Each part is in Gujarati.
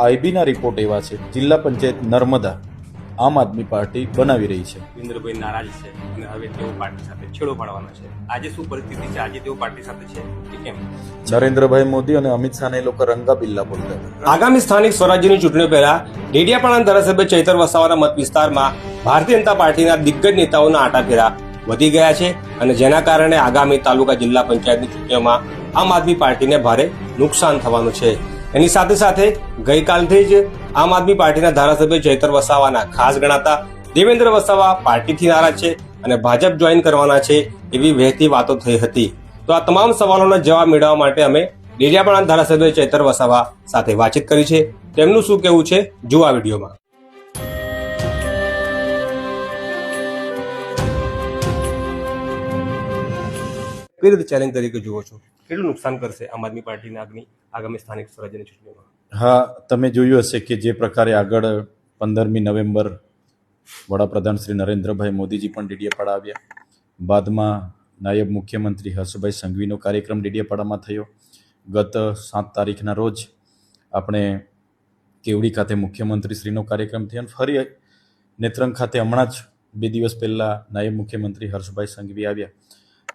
આઈબીના રિપોર્ટ એવા છે, જિલ્લા પંચાયત નર્મદા આમ આદમી પાર્ટી બનાવી રહી છે. રવિન્દ્રભાઈ નારાજ છે અને હવે તેઓ પાર્ટી સાથે છેડો પાડવાના છે. આજે શું પરિસ્થિતિ છે? આજે તેઓ પાર્ટી સાથે છે કે કેમ? નરેન્દ્રભાઈ મોદી અને અમિત શાહને એ લોકો રંગા બિલ્લા બોલતા હતા. આગામી સ્થાનિક સ્વરાજ્યની ચૂંટણીઓ પહેલા ડેડિયાપાડાના ધારાસભ્ય ચૈતર વસાવાના મત વિસ્તારમાં ભારતીય જનતા પાર્ટીના દિગ્ગજ નેતાઓના આંટાફેરા વધી ગયા છે અને જેના કારણે આગામી તાલુકા જિલ્લા પંચાયતની ચૂંટણીઓમાં આમ આદમી પાર્ટીને ભારે નુકસાન થવાનું છે. એની સાથે સાથે ગઈકાલથી જ આમ આદમી પાર્ટીના ધારાસભ્ય ચૈતર વસાવાના ખાસ ગણાતા દેવેન્દ્ર વસાવા પાર્ટીથી નારાજ છે અને ભાજપ જોઈન કરવાના છે એવી વહેતી વાતો થઈ હતી. તો આ તમામ સવાલોના જવાબ મેળવવા માટે અમે ડેડિયાપાડાના ધારાસભ્ય ચૈતર વસાવા સાથે વાતચીત કરી છે. તેમનું શું કહેવું છે જુઓ આ વિડીયોમાં. કઈ રીતે ચેલેન્જ તરીકે જુઓ છો? કેટલું નુકસાન કરશે આમ આદમી પાર્ટીના આગામી સ્થાનિક સ્વરાજ્યની ચૂંટણીમાં? હા, તમે જોયું હશે કે જે પ્રકારે આગળ 15મી નવેમ્બર વડાપ્રધાન શ્રી નરેન્દ્રભાઈ મોદીજી પણ ડેડિયાપાડા આવ્યા. બાદમાં નાયબ મુખ્યમંત્રી હર્ષભાઈ સંઘવીનો કાર્યક્રમ ડેડિયાપાડામાં થયો. ગત 7 તારીખના રોજ આપણે કેવડી ખાતે મુખ્યમંત્રીશ્રીનો કાર્યક્રમ થયો અને ફરી નેત્રંગ ખાતે હમણાં જ 2 દિવસ પહેલાં નાયબ મુખ્યમંત્રી હર્ષભાઈ સંઘવી આવ્યા.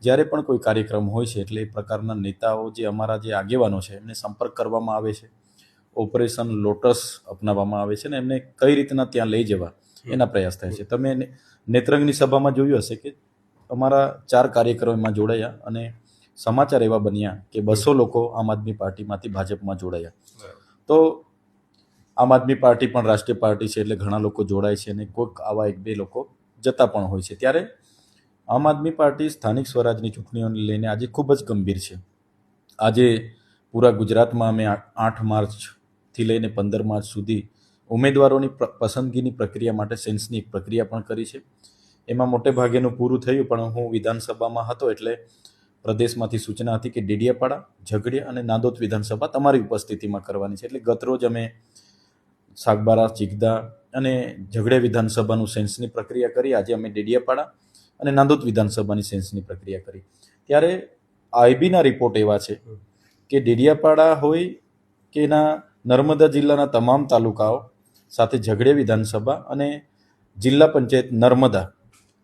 જ્યારે પણ કોઈ કાર્યક્રમ હોય છે એટલે એ પ્રકારના નેતાઓ જે અમારા જે આગેવાનો છે એમને સંપર્ક કરવામાં આવે છે, ઓપરેશન લોટસ અપનાવવામાં આવે છે ને એમને કઈ રીતના ત્યાં લઈ જવા એના પ્રયાસ થાય છે. તમે નેત્રંગની સભામાં જોયું હશે કે અમારા 4 કાર્યક્રમોમાં જોડાયા અને સમાચાર એવા બન્યા કે 200 લોકો આમ આદમી પાર્ટીમાંથી ભાજપમાં જોડાયા. તો આમ આદમી પાર્ટી પણ રાષ્ટ્રીય પાર્ટી છે એટલે ઘણા લોકો જોડાય છે અને કોઈક આવા 1-2 લોકો જતા પણ હોય છે. ત્યારે આમ આદમી પાર્ટી સ્થાનિક સ્વરાજની ચૂંટણીઓને લઈને આજે ખૂબ જ ગંભીર છે. આજે પૂરા ગુજરાતમાં અમે 8 માર્ચથી લઈને 15 માર્ચ સુધી ઉમેદવારોની પસંદગીની પ્રક્રિયા માટે સેન્સની એક પ્રક્રિયા પણ કરી છે. એમાં મોટે ભાગેનું પૂરું થયું, પણ હું વિધાનસભામાં હતો એટલે પ્રદેશમાંથી સૂચના હતી કે ડેડિયાપાડા, ઝઘડિયા અને નાંદોદ વિધાનસભા તમારી ઉપસ્થિતિમાં કરવાની છે. એટલે ગતરોજ અમે સાગબારા, ચિગદા અને ઝઘડિયા વિધાનસભાનું સેન્સની પ્રક્રિયા કરી. આજે અમે ડેડિયાપાડા અને નાંદોદ વિધાનસભાની સેન્સની પ્રક્રિયા કરી. ત્યારે આઈબીના રિપોર્ટ એવા છે કે ડેડિયાપાડા હોય કે એના નર્મદા જિલ્લાના તમામ તાલુકાઓ સાથે ઝઘડિયા વિધાનસભા અને જિલ્લા પંચાયત નર્મદા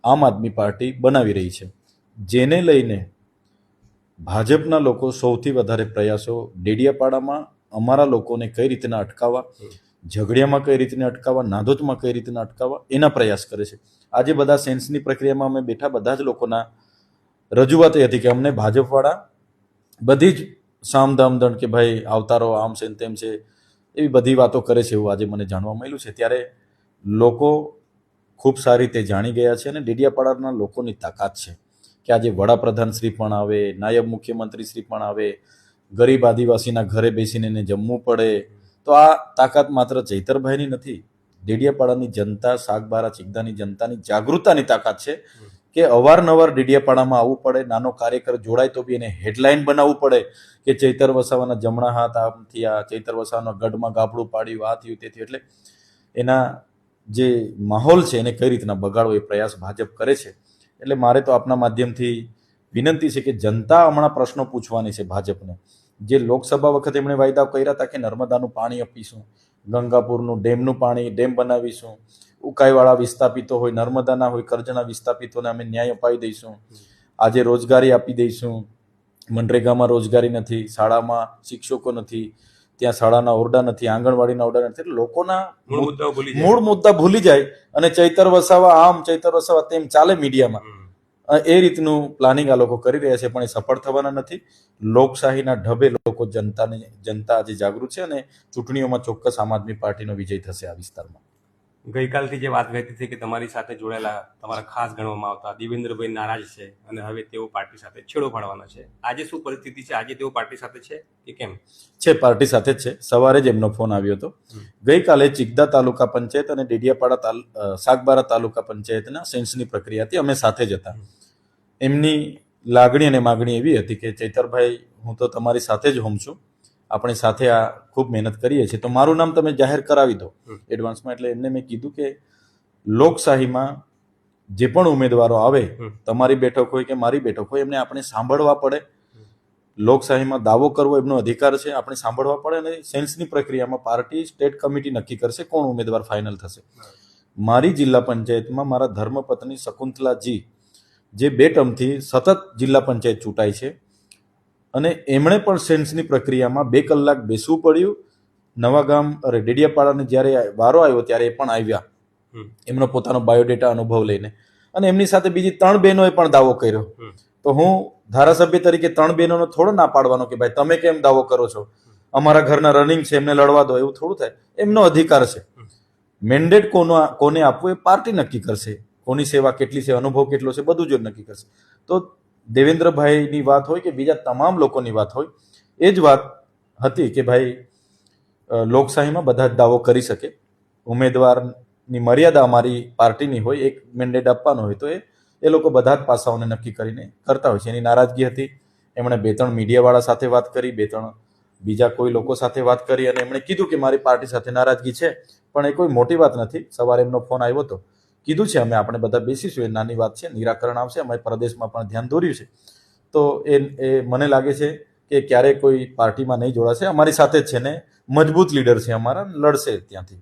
આમ આદમી પાર્ટી બનાવી રહી છે. જેને લઈને ભાજપના લોકો સૌથી વધારે પ્રયાસો ડેડિયાપાડામાં અમારા લોકોને કઈ રીતના અટકાવવા, ઝઘડિયામાં કઈ રીતના અટકાવવા, નાંદોદમાં કઈ રીતના અટકાવવા એના પ્રયાસ કરે છે. આજે બધા સેન્સની પ્રક્રિયામાં અમે બેઠા બધા જ લોકોના રજૂઆત એ હતી કે અમને ભાજપવાળા બધી જ સામધામ દંડ કે ભાઈ આવતારો આમ છે તેમ છે એવી બધી વાતો કરે છે એવું આજે મને જાણવા મળ્યું છે. ત્યારે લોકો ખૂબ સારી રીતે જાણી ગયા છે અને ડેડિયાપાડાના લોકોની તાકાત છે કે આજે વડાપ્રધાન શ્રી પણ આવે, નાયબ મુખ્યમંત્રી શ્રી પણ આવે, ગરીબ આદિવાસીના ઘરે બેસીને એને જમવું પડે. તો આ તાકાત માત્ર ચૈતરભાઈની નથી, ડેડિયાપાડાની જનતા, સાગબારા, ચિગદાની જનતાની જાગૃતતાની તાકાત છે કે અવારનવાર ડેડિયાપાડામાં આવવું પડે. નાનો કાર્યકર જોડાય તો બી એને હેડલાઇન બનાવવું પડે કે ચૈતર વસાવાના જમણા હાથ આમ થયા, ચૈતર વસાવાના ગઢમાં ગાબડું પાડ્યું, આ થયું તે થયું. એટલે એના જે માહોલ છે એને કઈ રીતના બગાડવો એ પ્રયાસ ભાજપ કરે છે. એટલે મારે તો આપના માધ્યમથી વિનંતી છે કે જનતા હમણાં પ્રશ્નો પૂછવાની છે ભાજપને. જે લોકસભા વખતે એમણે વાયદા કર્યા હતા કે નર્મદાનું પાણી આપીશું, ગંગાપુરનું ડેમનું પાણી ડેમ બનાવીશું, ઉકાઈવાળા વિસ્થાપિતો હોય, નર્મદાના હોય, કરજણા વિસ્થાપિતોને અમે ન્યાય અપાવી દઈશું, આજે રોજગારી આપી દઈશું. મનરેગામાં રોજગારી નથી, શાળામાં શિક્ષકો નથી, ત્યાં શાળાના ઓરડા નથી, આંગણવાડીના ઓરડા નથી. લોકોના મૂળ મુદ્દા ભૂલી જાય અને ચૈતર વસાવા આમ, ચૈતર વસાવા તેમ ચાલે મીડિયામાં. એ રીતનું પ્લાનિંગ આ લોકો કરી રહ્યા છે, પણ એ સફળ થવાના નથી. લોકશાહીના ઢબે લોકો જનતા આજે જાગૃત છે અને ચૂંટણીઓમાં ચોક્કસ આમ આદમી પાર્ટીનો વિજય થશે આ વિસ્તારમાં. ગઈકાલથી જે વાત વહેતી હતી કે તમારી સાથે જોડાયેલા તમારા ખાસ ગણવામાં આવતા દેવેન્દ્રભાઈ નારાજ છે અને હવે તેઓ પાર્ટી સાથે છેડો પાડવાના છે. આજે શું પરિસ્થિતિ છે? આજે તેઓ પાર્ટી સાથે છે કે કેમ? છે, પાર્ટી સાથે જ છે. સવારે જ એમનો ફોન આવ્યો હતો. ગઈકાલે ચિગદા તાલુકા પંચાયત અને ડેડિયાપાડા સાગબારા તાલુકા પંચાયતના સેન્સની પ્રક્રિયા હતી. અમે સાથે જ હતા. એમની લાગણી અને માગણી એવી હતી કે ચૈતરભાઈ, હું તો તમારી સાથે જ હોમ છું, આપણે સાથે આ ખૂબ મહેનત કરીએ છીએ, તો મારું નામ તમે જાહેર કરાવી દો એડવાન્સમાં. એટલે એમને મેં કીધું કે લોકશાહીમાં જે પણ ઉમેદવારો આવે, તમારી બેઠક હોય કે મારી બેઠક હોય, એમને આપણે સાંભળવા પડે, લોકશાહીમાં દાવો કરવો એમનો અધિકાર છે, આપણે સાંભળવા પડે અને સેન્સની પ્રક્રિયામાં પાર્ટી સ્ટેટ કમિટી નક્કી કરશે કોણ ઉમેદવાર ફાઇનલ થશે. મારી જિલ્લા પંચાયતમાં મારા ધર્મપત્ની શકુંતલાજી જે 2 ટર્મથી સતત જિલ્લા પંચાયત ચૂંટાય છે અને એમણે પણ સેન્સની પ્રક્રિયામાં 2 કલાક બેસવું પડ્યું. નવાગામ ડેડિયાપાડાને જ્યારે વારો આવ્યો ત્યારે એ પણ આવ્યા એમનો પોતાનો બાયોડેટા અનુભવ લઈને, અને એમની સાથે બીજી 3 બહેનોએ પણ દાવો કર્યો. તો હું ધારાસભ્ય તરીકે 3 બહેનોનો થોડો ના પાડવાનો કે ભાઈ તમે કેમ દાવો કરો છો, અમારા ઘરના રનિંગ છે એમને લડવા દો, એવું થોડું થાય. એમનો અધિકાર છે. મેન્ડેટ કોને આપવું એ પાર્ટી નક્કી કરશે. કોની સેવા કેટલી છે, અનુભવ કેટલો છે, બધું જ નક્કી કરશે. તો દેવેન્દ્રભાઈની વાત હોય કે બીજા તમામ લોકોની વાત હોય, એ જ વાત હતી કે ભાઈ લોકશાહીમાં બધા જ દાવો કરી શકે. ઉમેદવારની મર્યાદા અમારી પાર્ટીની હોય, એક મેન્ડેટ આપવાનો હોય તો એ લોકો બધા જ પાસાઓને નક્કી કરીને કરતા હોય છે. એની નારાજગી હતી. એમણે 2-3 મીડિયાવાળા સાથે વાત કરી, 2-3 બીજા કોઈ લોકો સાથે વાત કરી અને એમણે કીધું કે મારી પાર્ટી સાથે નારાજગી છે, પણ એ કોઈ મોટી વાત નથી. સવારે એમનો ફોન આવ્યો હતો, કીધું છે અમે આપણે બધા બેસીશું, એ નાની વાત છે, નિરાકરણ આવશે. અમે પ્રદેશમાં પણ ધ્યાન દોર્યું છે. તો એ મને લાગે છે કે ક્યારેય કોઈ પાર્ટીમાં નહીં જોડાશે. અમારી સાથે જ છે ને મજબૂત લીડર છે અમારા, લડશે ત્યાંથી.